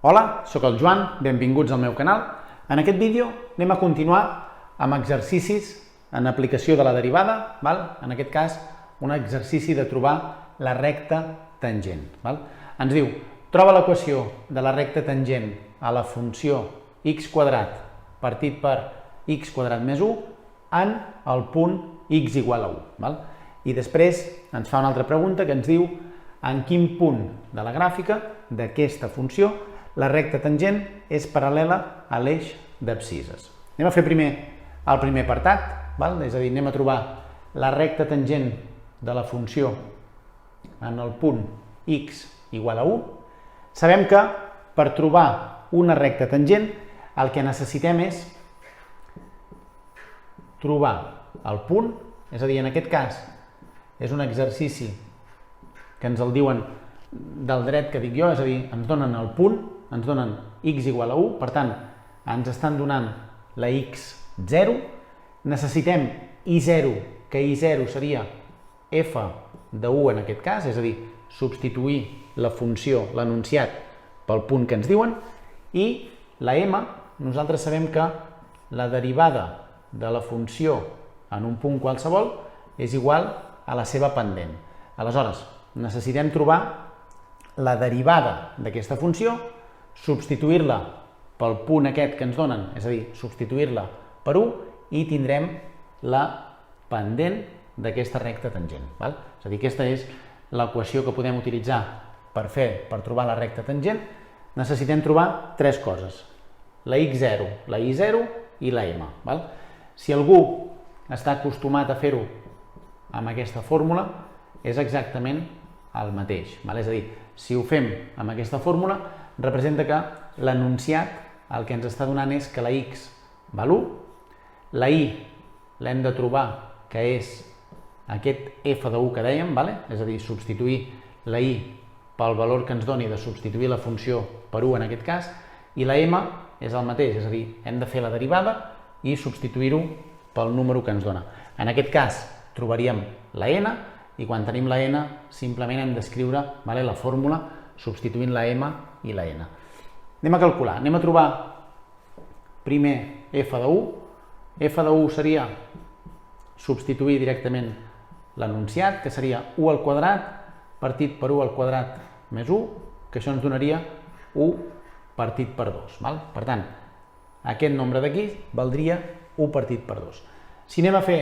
Hola, sóc el Joan, benvinguts al meu canal. En aquest vídeo anem a continuar amb exercicis en aplicació de la derivada, en aquest cas un exercici de trobar la recta tangent. Ens diu, troba l'equació de la recta tangent a la funció x quadrat partit per x quadrat més 1 en el punt x igual a 1. I després ens fa una altra pregunta que ens diu en quin punt de la gràfica d'aquesta funció la recta tangent és paral·lela a l'eix d'abscisses. Anem a fer primer el primer apartat, és a dir, anem a trobar la recta tangent de la funció en el punt x igual a 1. Sabem que per trobar una recta tangent el que necessitem és trobar el punt, és a dir, en aquest cas és un exercici que ens el diuen del dret que dic jo, és a dir, ens donen el punt, ens donen x igual a 1, per tant, ens estan donant la x0, necessitem i0, que i0 seria f de 1 en aquest cas, és a dir, substituir la funció, l'enunciat, pel punt que ens diuen, i la m, nosaltres sabem que la derivada de la funció en un punt qualsevol és igual a la seva pendent. Aleshores, necessitem trobar la derivada d'aquesta funció, substituir-la pel punt aquest que ens donen, és a dir, substituir-la per 1 i tindrem la pendent d'aquesta recta tangent. És a dir, aquesta és l'equació que podem utilitzar per trobar la recta tangent. Necessitem trobar tres coses, la x0, la i0 i la m. Si algú està acostumat a fer-ho amb aquesta fórmula, és exactament el mateix. És a dir, si ho fem amb aquesta fórmula, representa que l'enunciat el que ens està donant és que la x val 1, la i l'hem de trobar, que és aquest f de 1 que dèiem, és a dir, substituir la i pel valor que ens doni de substituir la funció per 1 en aquest cas, i la m és el mateix, és a dir, hem de fer la derivada i substituir-ho pel número que ens dona. En aquest cas trobaríem la n, i quan tenim la n simplement hem d'escriure la fórmula substituint la m i la n. Anem a calcular, anem a trobar primer f de 1. F de 1 seria substituir directament l'enunciat, que seria 1 al quadrat partit per 1 al quadrat més 1, que això ens donaria 1 partit per 2. Per tant, aquest nombre d'aquí valdria 1 partit per 2. Si anem a fer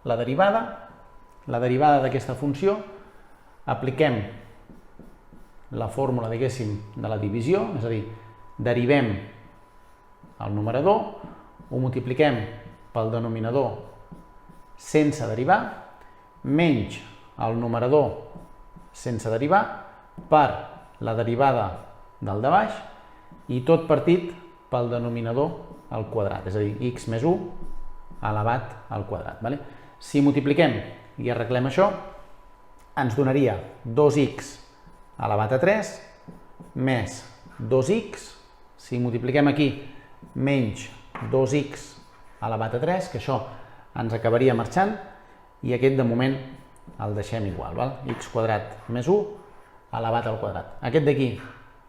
la derivada d'aquesta funció, apliquem la fórmula, diguéssim, de la divisió, és a dir, derivem el numerador, ho multipliquem pel denominador sense derivar, menys el numerador sense derivar per la derivada del de baix i tot partit pel denominador al quadrat, és a dir, x més 1 elevat al quadrat. Si multipliquem i arreglem això, ens donaria 2x elevat a 3 més 2x, si multipliquem aquí, menys 2x elevat a 3, que això ens acabaria marxant, i aquest de moment el deixem igual, x quadrat més 1 elevat al quadrat. Aquest d'aquí,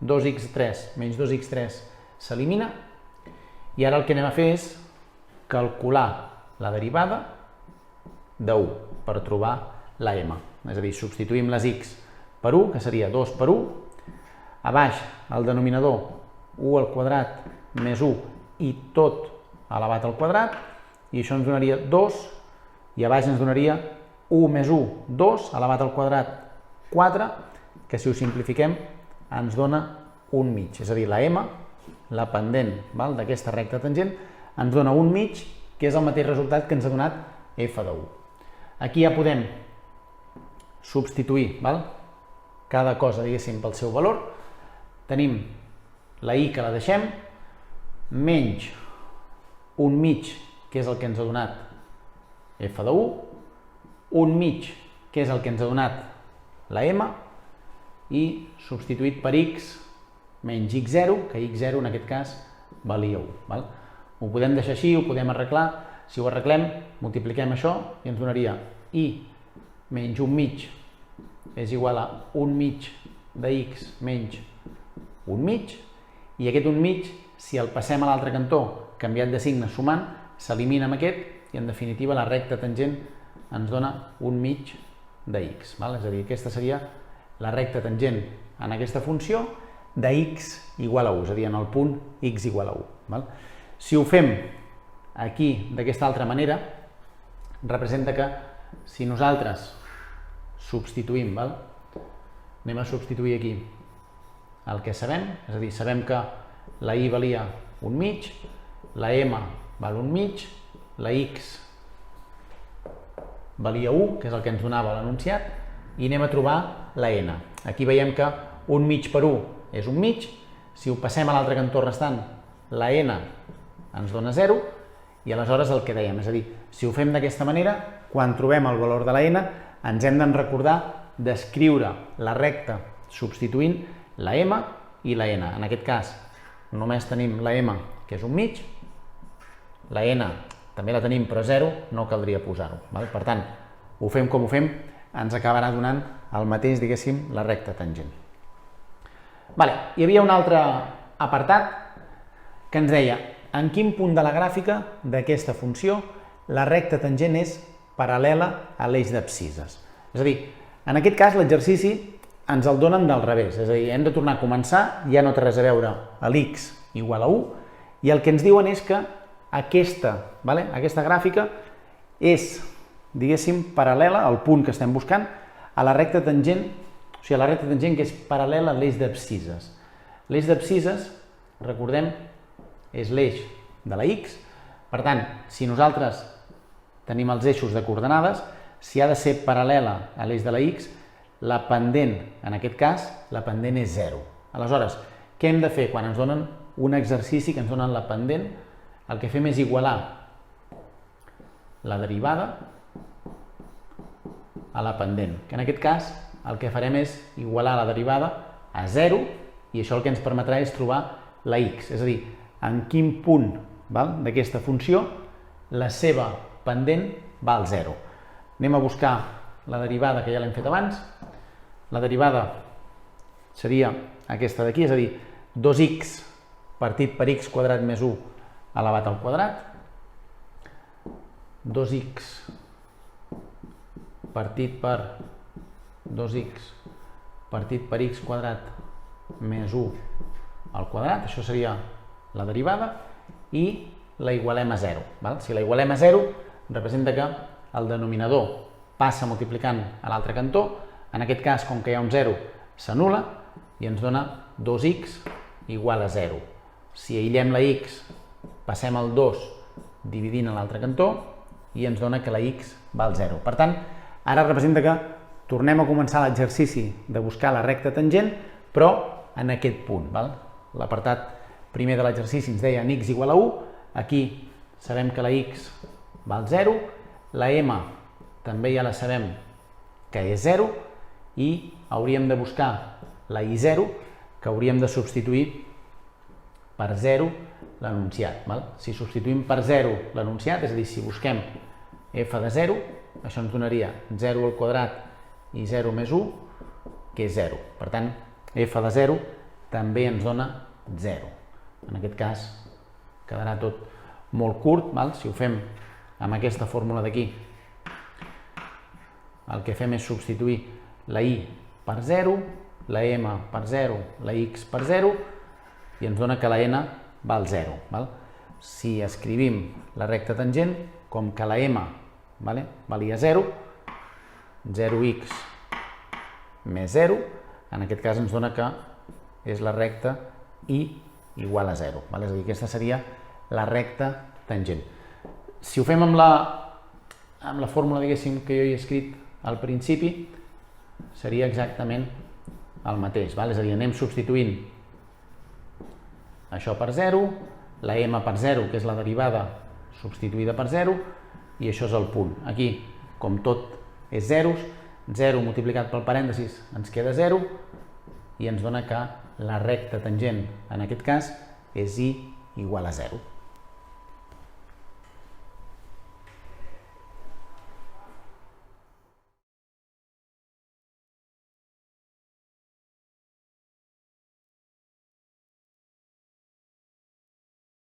2x3 menys 2x3 s'elimina, i ara el que anem a fer és calcular la derivada de 1 per trobar la m. És a dir, substituïm les x per 1, que seria 2 per 1, a baix el denominador 1 al quadrat més 1 i tot elevat al quadrat, i això ens donaria 2, i a baix ens donaria 1 més 1, 2, elevat al quadrat 4, que si ho simplifiquem ens dona 1 mig, és a dir, la m, la pendent d'aquesta recta tangent, ens dona 1 mig, que és el mateix resultat que ens ha donat f de 1. Aquí ja podem substituir cada cosa, diguéssim, pel seu valor. Tenim la i que la deixem, menys 1 mig, que és el que ens ha donat f de 1, 1 mig, que és el que ens ha donat la m, i substituït per x menys x0, que x0 en aquest cas valia 1. Ho podem deixar així, ho podem arreglar. Si ho arreglem, multipliquem això i ens donaria i menys 1 mig és igual a 1 mig de x menys 1 mig, i aquest 1 mig, si el passem a l'altre cantó canviat de signe sumant, s'elimina amb aquest i en definitiva la recta tangent ens dona 1 mig de x. És a dir, aquesta seria la recta tangent en aquesta funció de x igual a 1, és a dir, en el punt x igual a 1. Si ho fem aquí d'aquesta altra manera, representa que si nosaltres substituïm, anem a substituir aquí el que sabem, és a dir, sabem que la i valia 1 mig, la m val 1 mig, la x valia 1, que és el que ens donava l'enunciat, i anem a trobar la n. Aquí veiem que 1 mig per 1 és 1 mig, si ho passem a l'altre cantó restant, la n ens dona 0, i aleshores el que dèiem, és a dir, si ho fem d'aquesta manera, quan trobem el valor de la n, ens hem de recordar d'escriure la recta substituint la m i la n. En aquest cas, només tenim la m, que és 1 mig, la n també la tenim però 0, no caldria posar-ho. Per tant, ho fem com ho fem, ens acabarà donant el mateix, diguéssim, la recta tangent. Hi havia un altre apartat que ens deia en quin punt de la gràfica d'aquesta funció la recta tangent és paral·lela a l'eix d'abscisses. És a dir, en aquest cas l'exercici ens el donen del revés, és a dir, hem de tornar a començar, ja no té res a veure l'x igual a 1, i el que ens diuen és que aquesta gràfica és, diguéssim, paral·lela al punt que estem buscant a la recta tangent, o sigui, a la recta tangent que és paral·lela a l'eix d'abscisses. L'eix d'abscisses, recordem, és l'eix de la x, per tant, si nosaltres tenim els eixos de coordenades, si ha de ser paral·lela a l'eix de la x, la pendent, en aquest cas, la pendent és 0. Aleshores, què hem de fer quan ens donen un exercici que ens donen la pendent? El que fem és igualar la derivada a la pendent, que en aquest cas el que farem és igualar la derivada a 0 i això el que ens permetrà és trobar la x, és a dir, en quin punt d'aquesta funció la seva pendent val 0. Anem a buscar la derivada que ja l'hem fet abans. La derivada seria aquesta d'aquí, és a dir, 2x partit per x quadrat més 1 elevat al quadrat, 2x partit per 2x partit per x quadrat més 1 al quadrat, això seria la derivada, i la igualem a 0. Si la igualem a 0, representa que el denominador passa multiplicant a l'altre cantó, en aquest cas, com que hi ha un 0, s'anul·la i ens dona 2x igual a 0. Si aïllem la x, passem el 2 dividint a l'altre cantó i ens dona que la x val 0. Per tant, ara representa que tornem a començar l'exercici de buscar la recta tangent, però en aquest punt. L'apartat primer de l'exercici ens deia en x igual a 1, aquí sabem que la x val 0, la m també ja la sabem que és 0 i hauríem de buscar la i0, que hauríem de substituir per 0 l'enunciat. Si substituïm per 0 l'enunciat, és a dir, si busquem f de 0, això ens donaria 0 al quadrat i 0 més 1, que és 0. Per tant, f de 0 també ens dona 0. En aquest cas quedarà tot molt curt. Si ho fem amb aquesta fórmula d'aquí, el que fem és substituir la i per 0, la m per 0, la x per 0, i ens dona que la n val 0. Si escrivim la recta tangent, com que la m valia 0, 0x més 0, en aquest cas ens dona que és la recta i igual a 0. És a dir, aquesta seria la recta tangent. Si ho fem amb la fórmula, diguéssim, que jo he escrit al principi, seria exactament el mateix. És a dir, anem substituint això per 0, la m per 0, que és la derivada substituïda per 0, i això és el punt. Aquí, com tot és zeros, 0 multiplicat pel parèntesis ens queda 0 i ens dona que la recta tangent, en aquest cas, és i igual a 0.